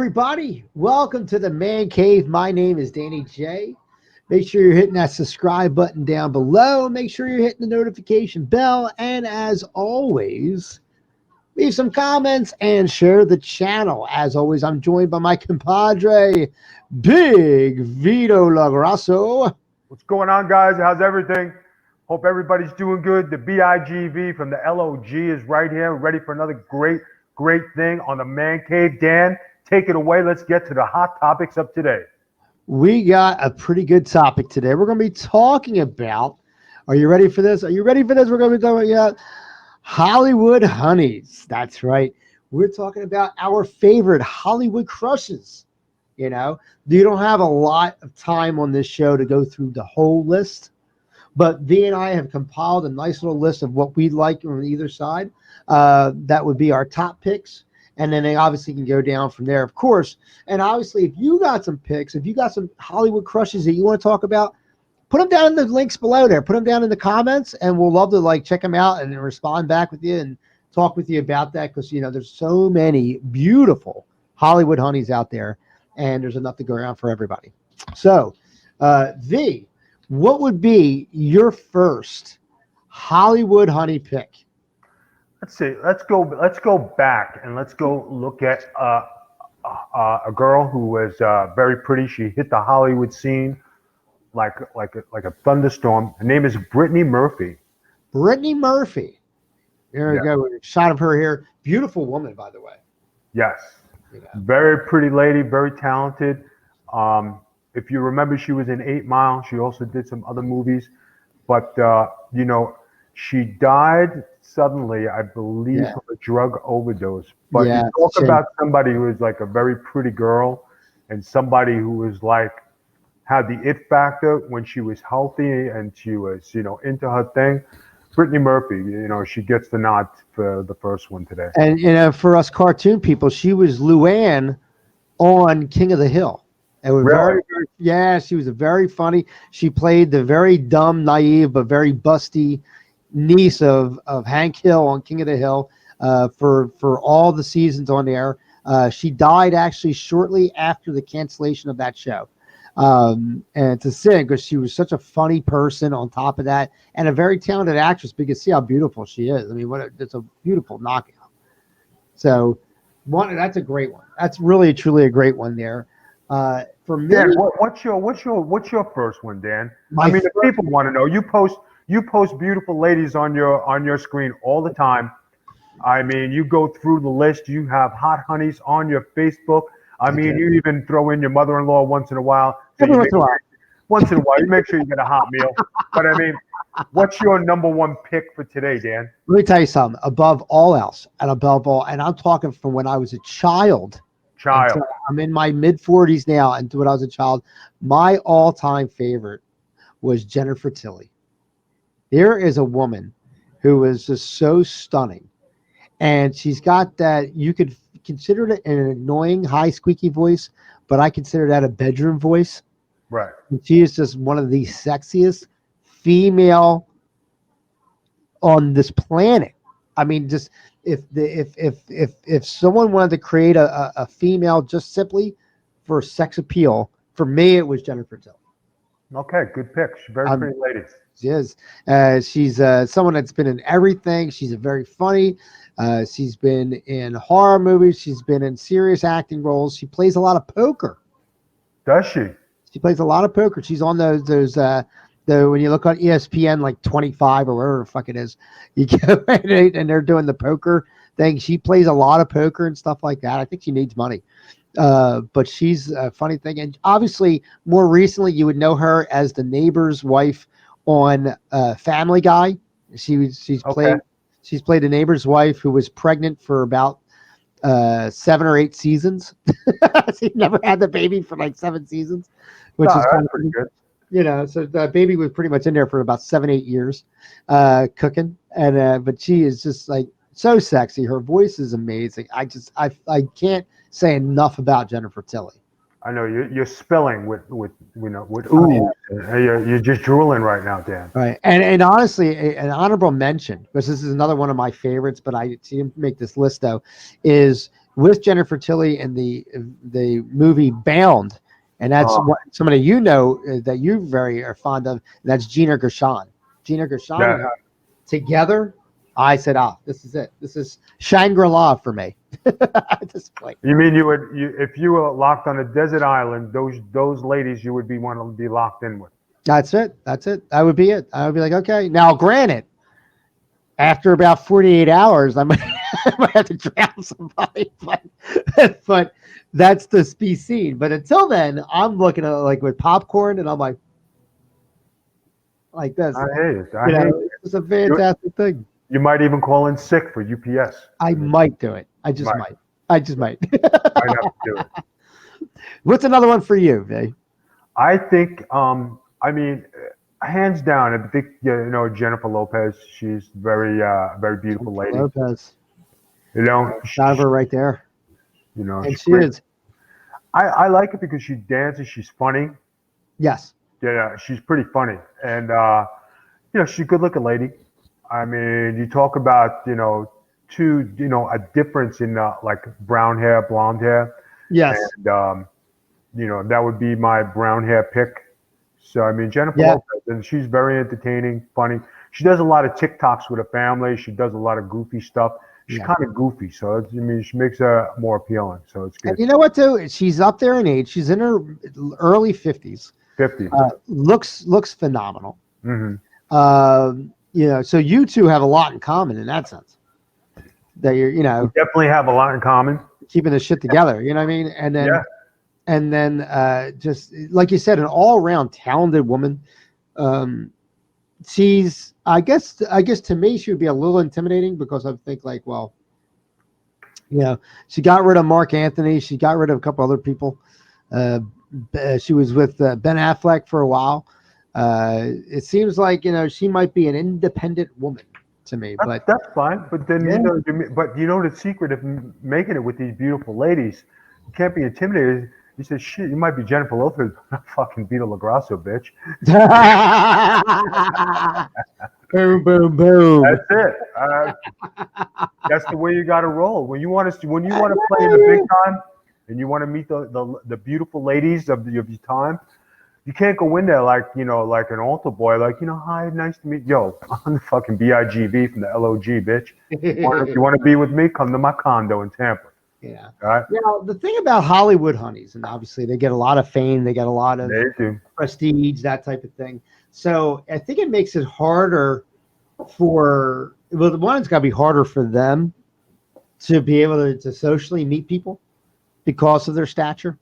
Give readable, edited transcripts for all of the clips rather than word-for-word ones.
everybody. Welcome to the Man Cave. My name is Danny J. Make sure you're hitting that subscribe button down below. Make sure you're hitting the notification bell. And as always, leave some comments and share the channel. As always, I'm joined by my compadre, Big Vito Lagrasso. What's going on, guys? How's everything? Hope everybody's doing good. The BIGV from the LOG is right here, ready for another great thing on the Man Cave. Dan, take it away. Let's get to the hot topics of today. We got a pretty good topic today. We're going to be talking about, are you ready for this? Are you ready for this? We're going to be talking about Hollywood Hunnies. That's right. We're talking about our favorite Hollywood crushes. You know, you don't have a lot of time on this show to go through the whole list, but V and I have compiled a nice little list of what we like on either side. That would be our top picks. And then they obviously can go down from there, of course. And obviously, if you got some picks, if you got some Hollywood crushes that you want to talk about, put them down in the links below there. Put them down in the comments, and we'll love to check them out and respond back with you and talk with you about that because, there's so many beautiful Hollywood honeys out there, and there's enough to go around for everybody. So, V, what would be your first Hollywood honey pick? Let's see. Let's go back and let's go look at a girl who was very pretty. She hit the Hollywood scene like a thunderstorm. Her name is Brittany Murphy. Brittany Murphy. There we go. Shot of her here. Beautiful woman, by the way. Yes. Very pretty lady, very talented. If you remember, she was in 8 Mile. She also did some other movies. But, she died suddenly, I believe, from a drug overdose. But you talk about somebody who was like a very pretty girl and somebody who was had the it factor when she was healthy and she was, into her thing. Brittany Murphy, she gets the nod for the first one today. And, for us cartoon people, she was Luann on King of the Hill. And Really? She was a very funny. She played the very dumb, naive, but very busty niece of Hank Hill on King of the Hill for all the seasons on air. She died actually shortly after the cancellation of that show. And to sin, because she was such a funny person on top of that, and a very talented actress. But you can see how beautiful she is. I mean, it's a beautiful knockout. So, that's a great one. That's really truly a great one there. For me, Dan, what's your first one, Dan? If people want to know, you post beautiful ladies on your screen all the time. I mean, you go through the list. You have hot honeys on your Facebook. You even throw in your mother-in-law once in a while. Once in a while, you make sure you get a hot meal. But what's your number one pick for today, Dan? Let me tell you something. Above all else, and I'm talking from when I was a child. I'm in my mid-40s now, and when I was a child, my all-time favorite was Jennifer Tilly. There is a woman who is just so stunning, and she's got that, you could consider it an annoying, high, squeaky voice, but I consider that a bedroom voice. Right. And she is just one of the sexiest female on this planet. I mean, just if someone wanted to create a female just simply for sex appeal, for me it was Jennifer Tilly. Okay, good pick. She's very pretty lady. She is. She's someone that's been in everything. She's a very funny. She's been in horror movies. She's been in serious acting roles. She plays a lot of poker. Does she? She plays a lot of poker. She's on those when you look on ESPN 25 or whatever the fuck it is, you go and they're doing the poker thing. She plays a lot of poker and stuff like that. I think she needs money. But she's a funny thing. And obviously, more recently, you would know her as the neighbor's wife on Family Guy. She's played a neighbor's wife who was pregnant for about 7 or 8 seasons. She never had the baby for 7 seasons, which is kind of pretty good. So the baby was pretty much in there for about 7, 8 years, cooking. And but she is just so sexy. Her voice is amazing. I can't say enough about Jennifer Tilly. I know you're spilling with ooh. You're just drooling right now, Dan. Right, and honestly, an honorable mention, because this is another one of my favorites, but I didn't make this list though, is with Jennifer Tilly in the movie Bound, and that's Oh, what somebody you know that you very are fond of. And that's Gina Gershon. Gina Gershon and that, her together. I said, this is it. This is Shangri-La for me at this point. you mean if you were locked on a desert island, those ladies you would be want to be locked in with. That's it. That's it. That would be it. I would be like, okay. Now, granted, after about 48 hours, I might, I might have to drown somebody, but that's the be seen. But until then, I'm looking at it like with popcorn, and I'm like this. I hate it. I You hate know, it. it's a You, fantastic thing. you might even call in sick for UPS. I I mean, might do it. I just might might. I just might. might have to do it. What's another one for you, Vay? I think, I mean, hands down, I think Jennifer Lopez. She's very beautiful Jennifer lady. Lopez. You know, Got her right there. And she's she great. is. I like it because she dances. She's funny. Yes. Yeah, she's pretty funny, and she's a good-looking lady. I mean, you talk about a difference in like brown hair, blonde hair, Yes. and that would be my brown hair pick. So I mean, Jennifer Yeah. Lopez, and she's very entertaining, funny. She does a lot of TikToks with her family. She does a lot of goofy stuff. She's Yeah. kind of goofy, so I mean, she makes her more appealing. So it's And good. you know what, too? She's up there in age. She's in her early 50s. 50. Looks phenomenal. Hmm. So you two have a lot in common in that sense. That you're, We definitely have a lot in common. keeping the shit together. You know what I mean? Yeah. And then just like you said, an all-around talented woman. She's, I guess to me, she would be a little intimidating because I think like, well, she got rid of Mark Anthony. She got rid of a couple other people. She was with Ben Affleck for a while. It seems like she might be an independent woman to me, but That's fine. But then yeah. the secret of making it with these beautiful ladies, you can't be intimidated. You said, shit, you might be Jennifer Lopez, but not fucking Vito LaGrasso, bitch. Boom, boom, boom. That's it. That's the way you got to roll. When you want to play in the big time, and you want to meet the beautiful ladies of your time, you can't go in there like like an altar boy, like hi, nice to meet. Yo, I'm the fucking BIGV from the LOG, bitch. If you want to be with me, come to my condo in Tampa. Yeah. All right. Now, the thing about Hollywood Hunnies, and obviously they get a lot of fame, they get a lot of They do. prestige, that type of thing. So I think it makes it harder for, well, one, it's got to be harder for them to be able to socially meet people because of their stature.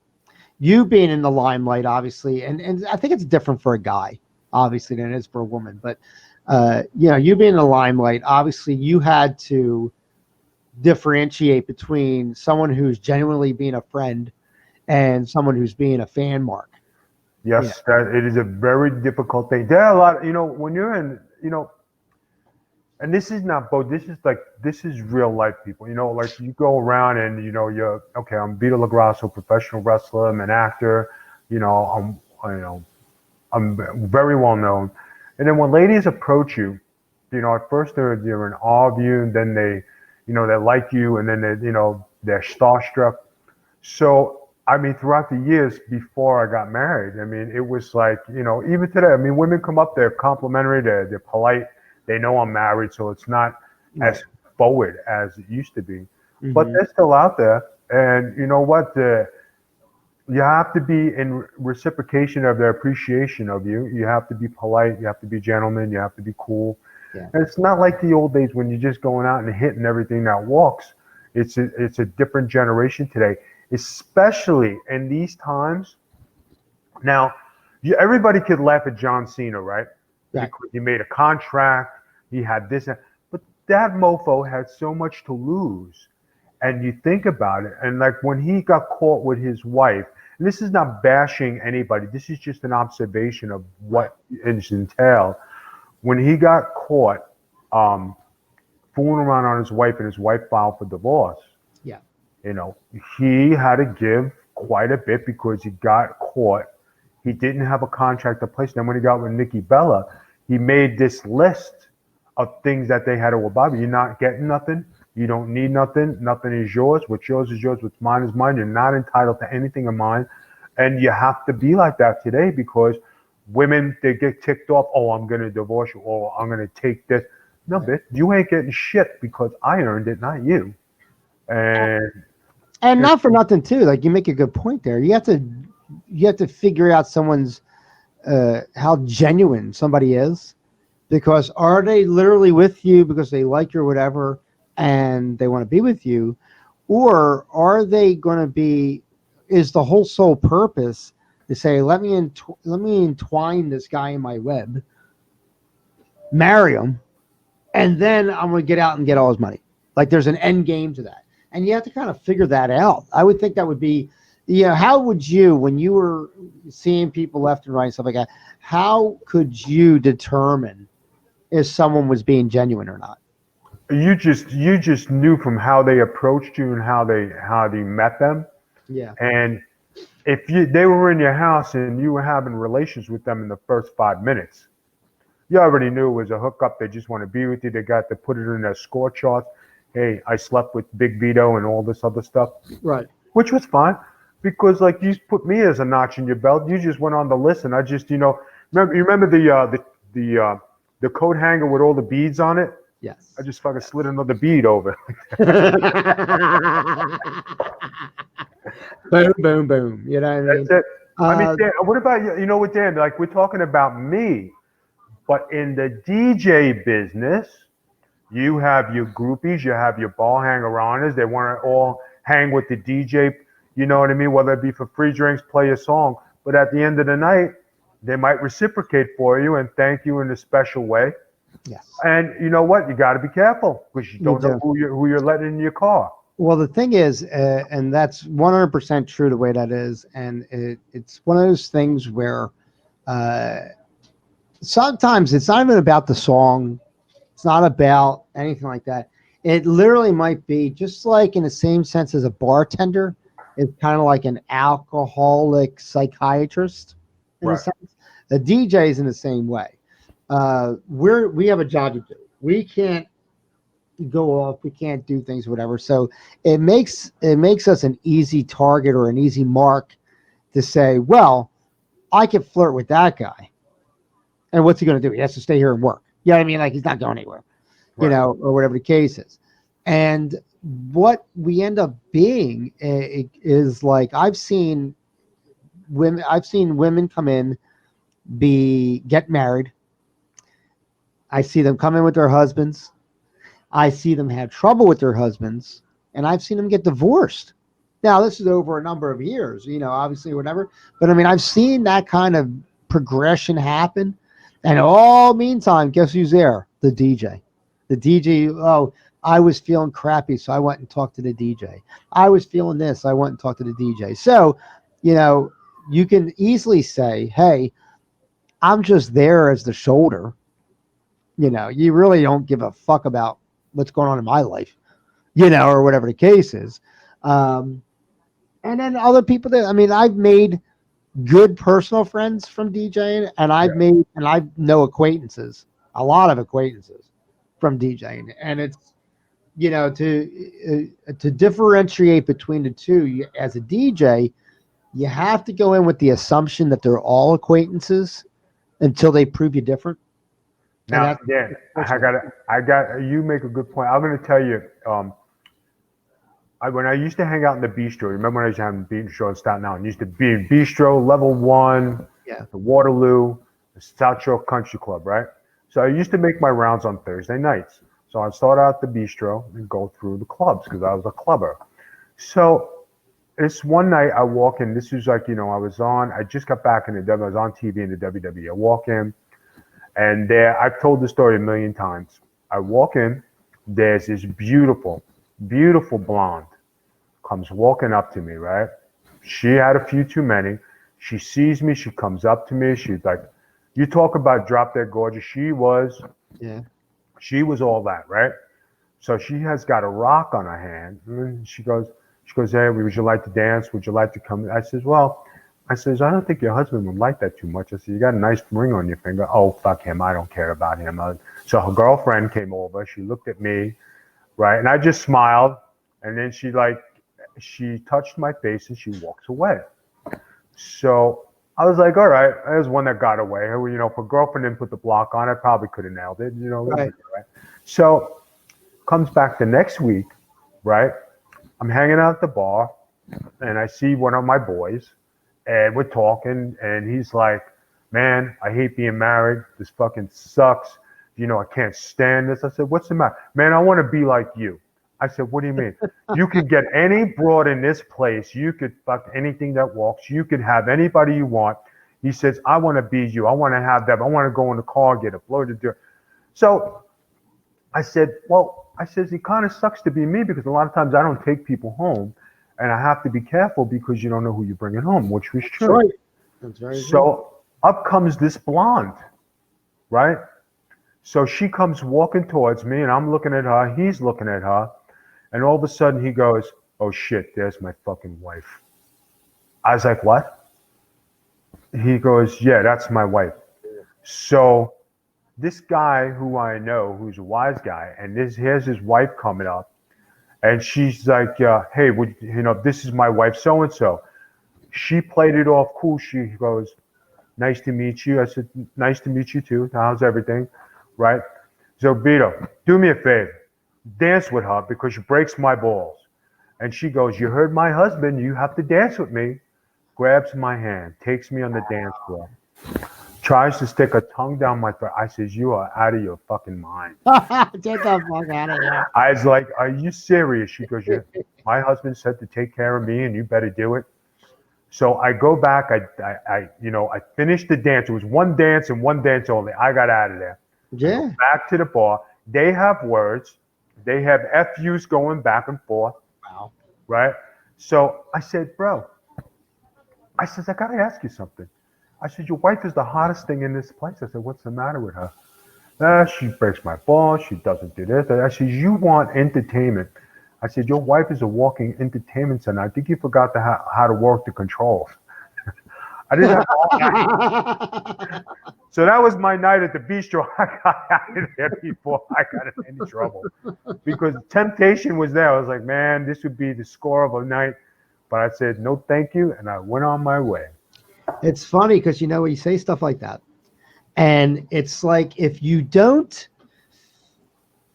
You being in the limelight, obviously, and I think it's different for a guy, obviously, than it is for a woman. But, you being in the limelight, obviously, you had to differentiate between someone who's genuinely being a friend and someone who's being a fan mark. Yes, that it is a very difficult thing. There are a lot, when you're in, and this is not both. This is real life people. Like you go around and you're okay. I'm Vito LaGrasso, professional wrestler. I'm an actor. I'm very well known. And then when ladies approach you, at first they're in awe of you, and then they like you, and then they're starstruck. So I mean, throughout the years before I got married, I mean, it was like even today. I mean, women come up, they're complimentary, they're polite. They know I'm married, so it's not as forward as it used to be. Mm-hmm. But they're still out there. And you know what? You have to be in reciprocation of their appreciation of you. You have to be polite. You have to be gentleman. You have to be cool. Yeah. And it's not like the old days when you're just going out and hitting everything that walks. It's a different generation today, especially in these times. Now, everybody could laugh at John Cena, right? Because he made a contract, he had this, but that mofo had so much to lose. And you think about it, and like when he got caught with his wife, and this is not bashing anybody, this is just an observation of what it entailed. When he got caught fooling around on his wife, and his wife filed for divorce, he had to give quite a bit because he got caught. He didn't have a contract in place. Then when he got with Nikki Bella, he made this list of things that they had to abide by. You're not getting nothing. You don't need nothing. Nothing is yours. What's yours is yours. What's mine is mine. You're not entitled to anything of mine. And you have to be like that today because women, they get ticked off. Oh, I'm going to divorce you. Oh, I'm going to take this. No, bitch, you ain't getting shit because I earned it, not you. And not for nothing too. Like you make a good point there. You have to figure out someone's how genuine somebody is, because are they literally with you because they like you or whatever, and they want to be with you, or are they going to be? Is the whole sole purpose to say, let me entwine this guy in my web, marry him, and then I'm going to get out and get all his money? Like there's an end game to that, and you have to kind of figure that out. I would think that would be, how would you, when you were seeing people left and right and stuff like that, how could you determine if someone was being genuine or not? you just knew from how they approached you and how they met them. Yeah. And if they were in your house and you were having relations with them in the first 5 minutes, you already knew it was a hookup. They just want to be with you. They got to put it in their score charts. Hey, I slept with Big Vito and all this other stuff, Right. which was fine because like you put me as a notch in your belt. You just went on the list, and I just remember the coat hanger with all the beads on it. Yes. I just fucking slid another bead over. Boom, boom, boom. You know what I mean? That's it. I mean, Uh, Dan, what about you? You know what, Dan? Like we're talking about me, but in the DJ business, you have your groupies, you have your ball hanger-oners. They want to all hang with the DJ. You know what I mean? Whether it be for free drinks, play a song, but at the end of the night, they might reciprocate for you and thank you in a special way. yes. And you know what? You got to be careful because you You don't know do. who you're letting in your car. Well, the thing is, and that's 100% true the way that is, and it's one of those things where uh, sometimes it's not even about the song. It's not about anything like that. It literally might be just like in the same sense as a bartender. It's kind of like an alcoholic psychiatrist in a Right. sense. The DJ is in the same way. We have a job to do. We can't go off. We can't do things, whatever. So it makes us an easy target or an easy mark to say, well, I can flirt with that guy, and what's he going to do? He has to stay here and work. Yeah, I mean, like he's not going anywhere, Right. or whatever the case is. And what we end up being is like I've seen women come in, get married. I see them come in with their husbands. I see them have trouble with their husbands, and I've seen them get divorced. Now, this is over a number of years, obviously, whatever. But I mean, I've seen that kind of progression happen. And all meantime, guess who's there? The DJ. The DJ, oh, I was feeling crappy, so I went and talked to the DJ. I was feeling this, I went and talked to the DJ. So, you can easily say, hey, I'm just there as the shoulder. You really don't give a fuck about what's going on in my life, or whatever the case is. And then other people that, I mean, I've made good personal friends from DJing, and Yeah. I know acquaintances, a lot of acquaintances from DJing. And it's, to differentiate between the two, as a DJ, you have to go in with the assumption that they're all acquaintances until they prove you different. And Now, that's Dan, unfortunate. you make a good point. I'm going to tell you, when I used to hang out in the bistro, remember when I used to have a bistro in Staten Island? Used to be in bistro, level one, Yeah. the Waterloo, the South Shore Country Club, right? So I used to make my rounds on Thursday nights. So I'd start out the bistro and go through the clubs because I was a clubber. So this one night I walk in, this was like, I just got back in the W, I was on TV in the WWE. I walk in, and there, I've told the story a million times. I walk in, there's this beautiful, beautiful blonde comes walking up to me, right? She had a few too many. She sees me, she comes up to me, she's like, you talk about drop dead gorgeous. Yeah. She was all that, right? So she has got a rock on her hand. And she goes, hey, would you like to dance? Would you like to come? I says, I don't think your husband would like that too much. I said, you got a nice ring on your finger. Oh, fuck him. I don't care about him. So her girlfriend came over. She looked at me right? And I just smiled, and then she touched my face and she walks away. So I was like, all right, there's one that got away. If a girlfriend didn't put the block on, I probably could have nailed it. Right. Right? So comes back the next week, right? I'm hanging out at the bar, and I see one of my boys, and we're talking, and he's like, man, I hate being married. This fucking sucks. I can't stand this. I said, what's the matter? Man, I want to be like you. I said, what do you mean? You could get any broad in this place. You could fuck anything that walks. You could have anybody you want. He says, I want to be you. I want to have that. I want to go in the car, get it, blow the door. So I said, it kind of sucks to be me because a lot of times I don't take people home, and I have to be careful because you don't know who you're bringing home, which was true. That's right. That's very true. So up comes this blonde, right? So she comes walking towards me, and I'm looking at her. He's looking at her. And all of a sudden he goes, oh shit, there's my fucking wife. I was like, what? He goes, yeah, that's my wife. So this guy who I know, who's a wise guy, and here's his wife coming up, and she's like, hey, this is my wife, so-and-so. She played it off cool. She goes, nice to meet you. I said, nice to meet you too. How's everything? Right? So Beto, do me a favor. Dance with her because she breaks my balls. And she goes, you heard my husband, you have to dance with me. Grabs my hand, takes me on the dance floor, tries to stick her tongue down my throat. I says, you are out of your fucking mind. Get the fuck out of here. I was like, are you serious? She goes, yeah. My husband said to take care of me and you better do it. So I go back, I finished the dance. It was one dance and one dance only. I got out of there. Yeah. Back to the bar. They have words. They have FUs going back and forth. Wow. Right? So I said, bro, I got to ask you something. I said, your wife is the hottest thing in this place. I said, what's the matter with her? She breaks my balls. She doesn't do this. I said, you want entertainment. I said, your wife is a walking entertainment center. I think you forgot how to work the controls. I didn't have all night. So that was my night at the bistro. I got out of there before I got in any trouble. Because temptation was there. I was like, man, this would be the score of a night. But I said, no, thank you. And I went on my way. It's funny because, you say stuff like that. And it's like if you don't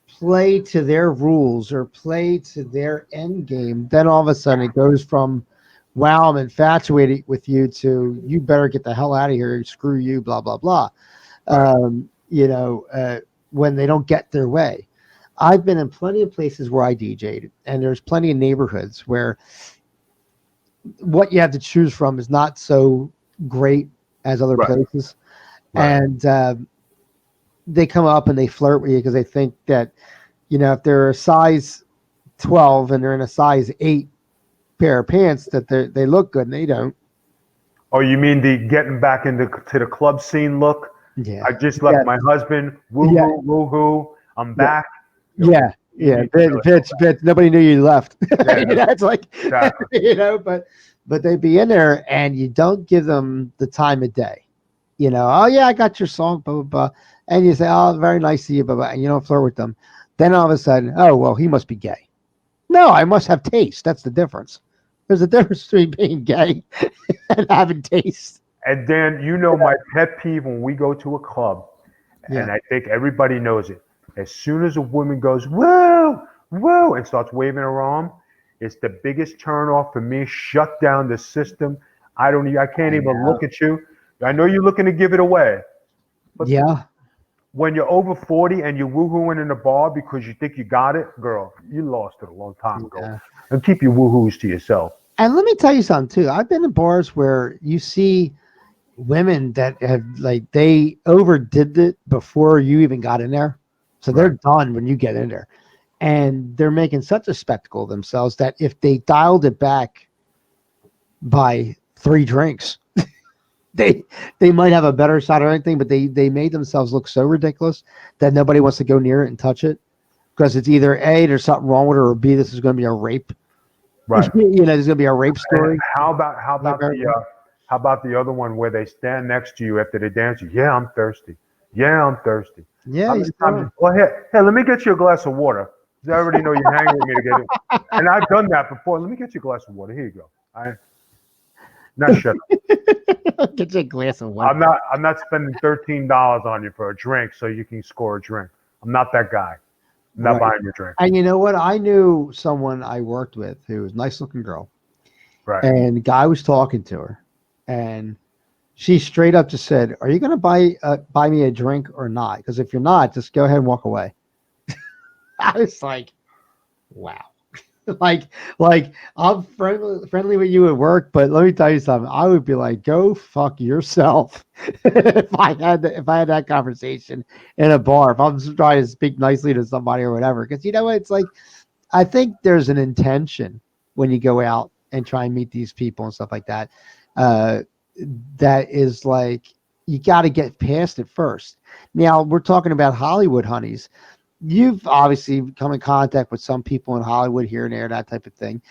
play to their rules or play to their end game, then all of a sudden it goes from, wow, I'm infatuated with you to you better get the hell out of here. Screw you, blah, blah, blah. When they don't get their way. I've been in plenty of places where I DJ'd, and there's plenty of neighborhoods where what you have to choose from is not so great as other places. Right. And they come up and they flirt with you because they think that, if they're a size 12 and they're in a size 8 pair of pants, that they look good and they don't. Oh, you mean the getting back to the club scene look? Yeah. I just left my husband. Woohoo, woohoo. I'm back. Yeah. Bitch, nobody knew you left. It's like, exactly. But they'd be in there and you don't give them the time of day. Oh yeah, I got your song, blah, blah, blah. And you say, oh, very nice to you, blah, blah, and you don't flirt with them. Then all of a sudden, oh, well, he must be gay. No, I must have taste. That's the difference. There's a difference between being gay and having taste. And Dan, my pet peeve when we go to a club, and I think everybody knows it. As soon as a woman goes, whoa, whoa, and starts waving her arm, it's the biggest turn off for me. Shut down the system. I can't even look at you. I know you're looking to give it away. But when you're over 40 and you're woohooing in the bar because you think you got it, girl, you lost it a long time ago. And keep your woohoos to yourself. And let me tell you something too. I've been in bars where you see women that have they overdid it before you even got in there. So they're done when you get in there. And they're making such a spectacle of themselves that if they dialed it back by 3 drinks, they might have a better shot or anything, but they made themselves look so ridiculous that nobody wants to go near it and touch it because it's either A, there's something wrong with it, or B, this is going to be a rape. Right. There's going to be a rape story. And how about the other one where they stand next to you after they dance? Yeah, I'm thirsty. Yeah, I'm thirsty. Yeah. Well, here, let me get you a glass of water. because I already know you're hanging with me to get it. And I've done that before. Let me get you a glass of water. Here you go. Now shut up. Get you a glass of water. I'm not spending $13 on you for a drink so you can score a drink. I'm not that guy. I'm not Right. buying your drink. And you know what? I knew someone I worked with who was a nice looking girl, Right. and the guy was talking to her, and she straight up just said, "Are you going to buy me a drink or not? Because if you're not, just go ahead and walk away." I was like, "Wow." like I'm friendly with you at work, but let me tell you something. I would be like, go fuck yourself if I had that conversation in a bar. If I'm just trying to speak nicely to somebody or whatever, because you know what, it's like I think there's an intention when you go out and try and meet these people and stuff like that. Uh, that is like you got to get past it first. Now we're talking about Hollywood honeys. You've obviously come in contact with some people in Hollywood here and there, that type of thing.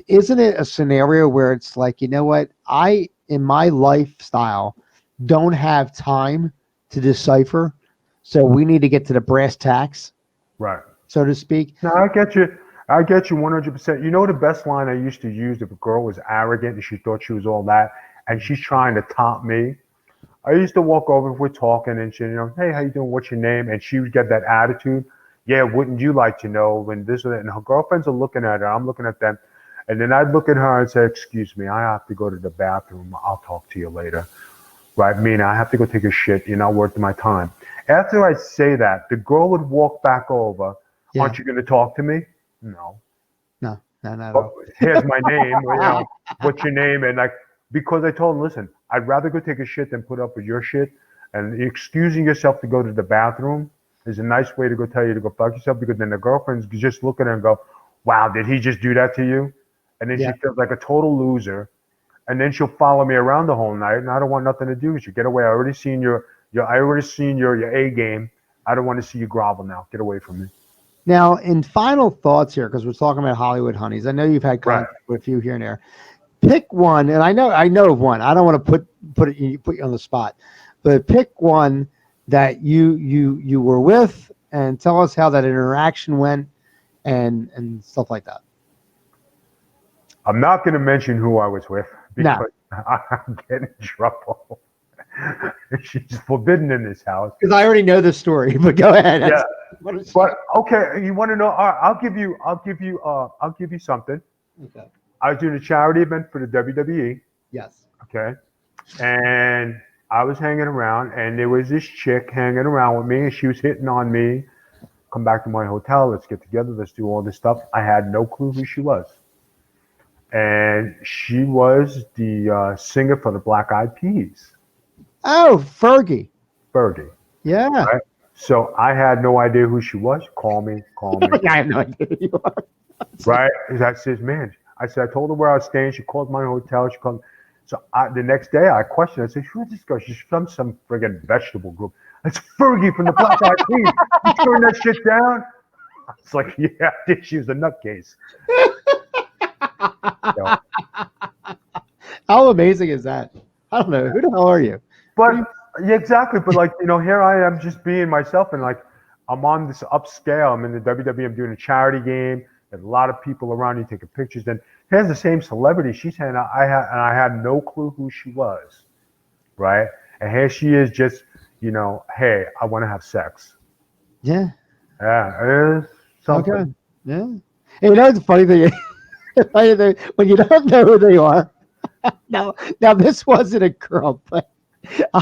Isn't it a scenario where it's like, you know what, I in my lifestyle don't have time to decipher, so we need to get to the brass tacks, Right. so to speak. No, I get you. I get you 100%. You know the best line I used to use if a girl was arrogant and she thought she was all that and she's trying to top me? I used to walk over if we're talking and she, hey, how you doing? What's your name? And she would get that attitude. Yeah, wouldn't you like to know when this and that? And her girlfriends are looking at her. I'm looking at them. And then I'd look at her and say, excuse me, I have to go to the bathroom. I'll talk to you later. Right? Meaning I have to go take a shit. You're not worth my time. After I say that, the girl would walk back over. Yeah. Aren't you going to talk to me? No. No, not at Oh, all. here's my name. What's your name? And like, because I told him, listen, I'd rather go take a shit than put up with your shit. And excusing yourself to go to the bathroom is a nice way to go tell you to go fuck yourself, because then the girlfriend's just look at her and go, wow, did he just do that to you? And then Yeah. she feels like a total loser. And then she'll follow me around the whole night. And I don't want nothing to do with you. Get away. I already seen your A game. I don't want to see you grovel now. Get away from me. Now, in final thoughts here, because we're talking about Hollywood honeys, I know you've had Right. contact with a few here and there. Pick one, and I know of one. I don't want to put you on the spot, but pick one that you were with, and tell us how that interaction went, and stuff like that. I'm not going to mention who I was with No. because I'm getting in trouble. She's forbidden in this house. Because I already know the story, but go ahead. Yeah, What is- but okay, you want to know? All right, I'll give you something. Okay. I was doing a charity event for the WWE. Yes. Okay, and I was hanging around, and there was this chick hanging around with me, and she was hitting on me. Come back to my hotel. Let's get together. Let's do all this stuff. I had no clue who she was, and she was the singer for the Black Eyed Peas, Oh, Fergie. Fergie. Yeah. Right. So I had no idea who she was. Call me. I have no idea who you are. Right? I says, man. I said, I told her where I was staying. She called my hotel. She called. So the next day, I questioned. I said, who is this girl? She's from some friggin' vegetable group. It's Fergie from the Black Eyed Peas. You turn that shit down? It's like, yeah, I think she was a nutcase. So, How amazing is that? I don't know. Who the hell are you? but yeah, exactly. But like, here I am just being myself, and like, I'm on this upscale. I'm in the WWE. I'm doing a charity game. There's a lot of people around you taking pictures. Then here's the same celebrity. She's saying I had no clue who she was, right? And here she is, just hey, I want to have sex. Yeah. Yeah, it is something. Okay. Yeah. And the funny thing is, when you don't know who they are. Now this wasn't a girl, but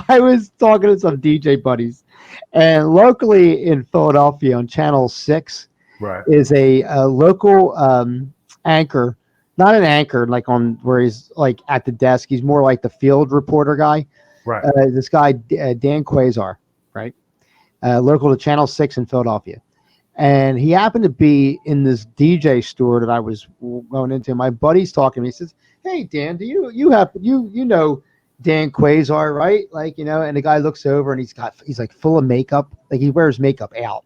I was talking to some DJ buddies, and locally in Philadelphia on Channel 6 Right. is a local anchor, not an anchor like on where he's like at the desk. He's more like the field reporter guy. Right. This guy, Dan Quasar, right? Local to Channel 6 in Philadelphia. And he happened to be in this DJ store that I was going into. My buddy's talking to me. He says, "Hey, Dan, do you know Dan Quasar, right?" And the guy looks over and he's like full of makeup. Like he wears makeup out,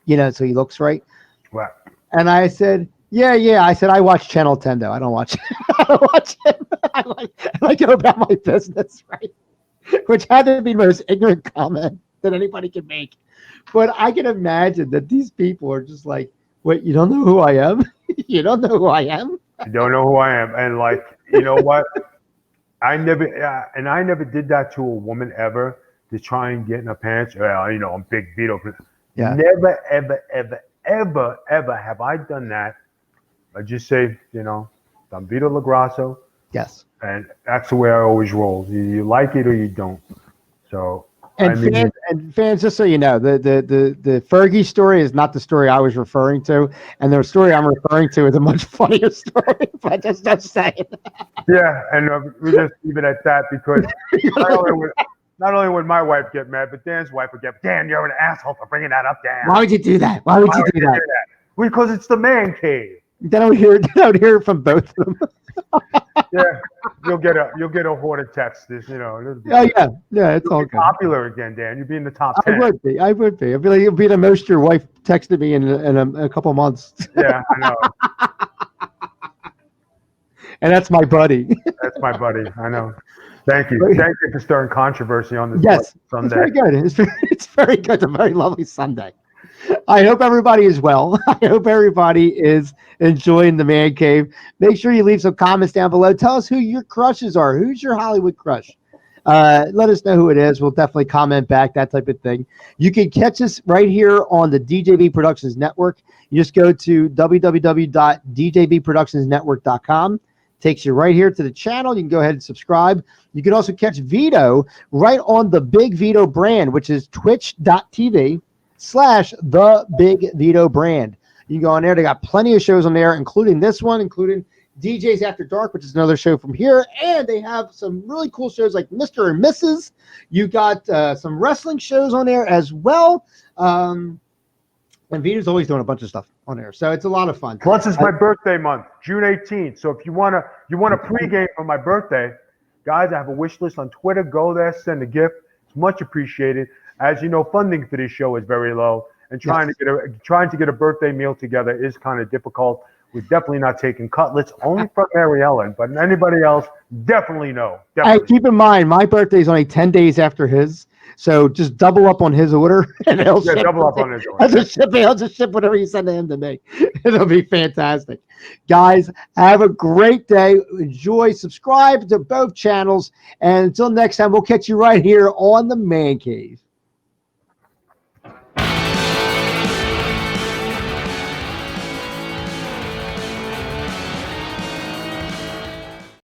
so he looks right. Right. And I said, yeah. I said, I watch Channel 10 though. I don't watch I don't watch it. I go about my business, right? Which had to be the most ignorant comment that anybody can make. But I can imagine that these people are just like, Wait, you don't know who I am? You don't know who I am? You don't know who I am, and like, you know what? I never did that to a woman ever to try and get in her pants. Well, you know, I'm Big Vito. Yeah. Never, ever, ever, ever, ever have I done that. I just say, you know, I'm Vito LaGrasso, Yes. and that's the way I always roll. You like it or you don't. So, I And mean, fans, just so you know, the Fergie story is not the story I was referring to, and the story I'm referring to is a much funnier story. But just saying. yeah, and we just leave it at that because not only would, not only would my wife get mad, but Dan's wife would get, Dan, you're an asshole for bringing that up, Dan. Why would you do that? Why would Why you would do you that? do that? Because it's the man cave. Then I would hear it from both of them. Yeah, you'll get a horde of texts. This, you know, Yeah, it's you'll all be good. popular again, Dan. You'll be in the top I 10. would be. I would be. I'd be like, it'd be the most your wife texted me in a couple months, Yeah, I know. and that's my buddy. That's my buddy. I know. Thank you. Thank you for stirring controversy on this Yes, Sunday. it's very good. It's very good. It's a very lovely Sunday. I hope everybody is well. I hope everybody is enjoying the man cave. Make sure you leave some comments down below. Tell us who your crushes are. Who's your Hollywood crush? Let us know who it is. We'll definitely comment back, that type of thing. You can catch us right here on the DJB Productions Network. You just go to www.djbproductionsnetwork.com. Takes you right here to the channel. You can go ahead and subscribe. You can also catch Vito right on the Big Vito brand, which is twitch.tv/the Big Vito brand. You can go on there. They got plenty of shows on there, including this one, including DJs After Dark, which is another show from here. And they have some really cool shows like Mr. and Mrs. You got some wrestling shows on there as well. And Vito's always doing a bunch of stuff on there. So it's a lot of fun. Plus, it's my birthday month, June 18th. So if you want a pregame for my birthday, guys, I have a wish list on Twitter. Go there, send a gift. It's much appreciated. As you know, funding for this show is very low, and trying to get a birthday meal together is kind of difficult. We're definitely not taking cutlets, only from Mary Ellen, but anybody else, definitely no. Definitely. Hey, keep in mind, my birthday is only 10 days after his, so just double up on his order, and he'll ship. Double up on his order. I'll just ship whatever you send to him to me. It'll be fantastic. Guys, have a great day. Enjoy. Subscribe to both channels, and until next time, we'll catch you right here on the Man Cave.